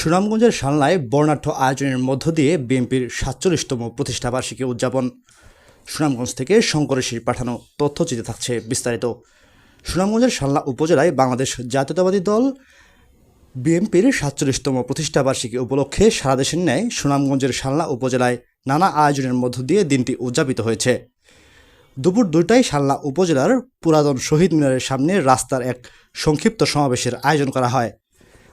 সুনামগঞ্জের শালনায় বর্ণাঢ্য আয়োজনের মধ্য দিয়ে বিএনপির ৪৭তম প্রতিষ্ঠাবার্ষিকী উদযাপন। সুনামগঞ্জ থেকে শঙ্করেশ্বরী পাঠানো তথ্যচিত্রে থাকছে বিস্তারিত। সুনামগঞ্জের শালনা উপজেলায় বাংলাদেশ জাতীয়তাবাদী দল বিএনপির ৪৭তম প্রতিষ্ঠাবার্ষিকী উপলক্ষে সারা দেশের ন্যায় সুনামগঞ্জের শালনা উপজেলায় নানা আয়োজনের মধ্য দিয়ে দিনটি উদযাপিত হয়েছে। দুপুর ২টায় শালনা উপজেলার পুরাতন শহীদ মিনারের সামনে রাস্তার এক সংক্ষিপ্ত সমাবেশের আয়োজন করা হয়।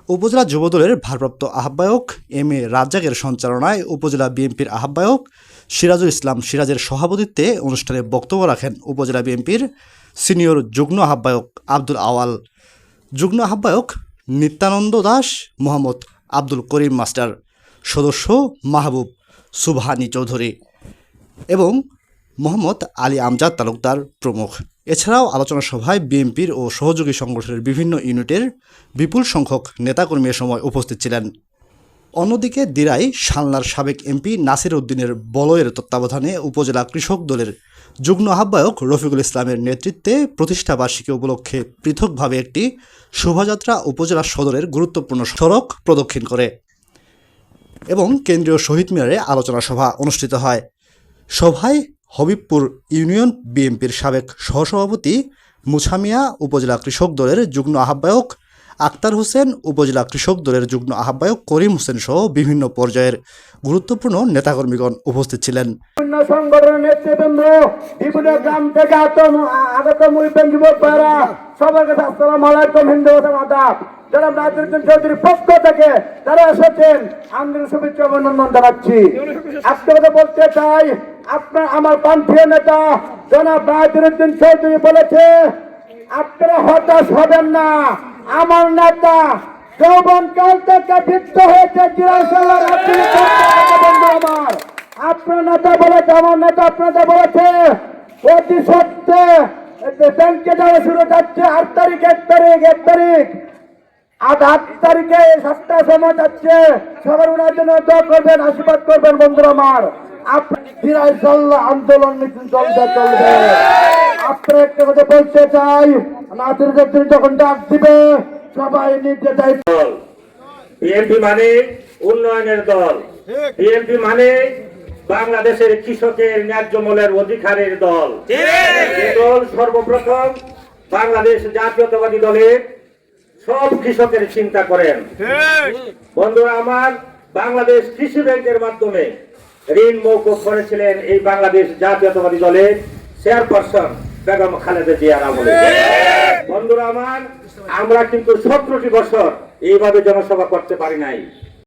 উপজেলা যুবদলের ভারপ্রাপ্ত আহ্বায়ক এম এ রাজ্জাকের সঞ্চালনায় উপজেলা বিএনপির আহ্বায়ক সিরাজুল ইসলাম সিরাজের সভাপতিত্বে অনুষ্ঠানে বক্তব্য রাখেন উপজেলা বিএনপির সিনিয়র যুগ্ম আহ্বায়ক আব্দুল আওয়াল, যুগ্ম আহ্বায়ক নিত্যানন্দ দাস, মোহাম্মদ আব্দুল করিম মাস্টার, সদস্য মাহবুব সুবহানী চৌধুরী এবং মোহাম্মদ আলী আমজাদ তালুকদার প্রমুখ। এছাড়াও আলোচনা সভায় বিএনপির ও সহযোগী সংগঠনের বিভিন্ন ইউনিটের বিপুল সংখ্যক নেতাকর্মী এ সময় উপস্থিত ছিলেন। অন্যদিকে দিরাই শালনার সাবেক এমপি নাসির উদ্দিনের বলয়ের তত্ত্বাবধানে উপজেলা কৃষক দলের যুগ্ম আহ্বায়ক রফিকুল ইসলামের নেতৃত্বে প্রতিষ্ঠাবার্ষিকী উপলক্ষে পৃথকভাবে একটি শোভাযাত্রা উপজেলা সদরের গুরুত্বপূর্ণ সড়ক প্রদক্ষিণ করে এবং কেন্দ্রীয় শহীদ মিনারে আলোচনা সভা অনুষ্ঠিত হয়। সভায় হবিবপুর ইউনিয়ন বিএনপির সাবেক সহসভাপতি মুছা মিয়া, উপজেলা কৃষক দলের যুগ্ম আহ্বায়ক আক্তার হোসেন, উপজেলা কৃষক দলের যুগ্ম আহ্বায়ক করিম হোসেন সহ বিভিন্ন পর্যায়ের গুরুত্বপূর্ণ নেতাকর্মীগণ উপস্থিত ছিলেন। সংগঠনের নেতৃবৃন্দ, বিভিন্ন গ্রাম থেকে আগত মুরিদান যুবক ভাইরা, সবার কাছে আসসালামু আলাইকুম, হিন্দু আদাব। যারা নাসিরউদ্দিন চৌধুরীর পক্ষ থেকে যারা এসেছেন, আন্তরিক শুভেচ্ছা অভিনন্দন জানাচ্ছি। আপনাকে বলতে চাই, আপনার আমার প্রান্তীয় নেতা জনাব নাসিরউদ্দিন চৌধুরী বলেছে, আপনারা হতাশ হবেন না। আমার নেতা যৌবন কাল থেকে বৃদ্ধ হয়েছে, বন্ধু আমার, আপনার নেতা বলেছে, আমার নেতা আপনাদের বলেছে অতি সত্ত্বে ব্যাংকে যাওয়া শুরু যাচ্ছে ৮ তারিখ, ১ তারিখ, আজ ৮ তারিখে ৭টার সময় যাচ্ছে। সবার ওনার জন্য দোয়া করবেন, আশীর্বাদ করবেন বন্ধুরা আমার। আন্দোলন মিছিল চলবে। আপনার একটা কথা বলতে চাই, নাসিরউদ্দিন যখন ডাক দিবে সবাই নিতে চাই। বিএনপি মানে উন্নয়নের দল, বিএনপি মানে বাংলাদেশের কৃষকের ন্যায্য মূল্যের অধিকারের দল। যে দল সর্বপ্রথম বাংলাদেশ জাতীয়তাবাদী দলের সব কৃষকের চিন্তা করেন। বন্ধুরা আমার, বাংলাদেশ কৃষি ব্যাংকের মাধ্যমে ঋণ মওকুফ করেছিলেন এই বাংলাদেশ জাতীয়তাবাদী দলের চেয়ারপারসন বেগম খালেদা জিয়ার আমলে। বন্ধুরা আমার, আমরা কিন্তু 17টি বছর এইভাবে জনসভা করতে পারি নাই।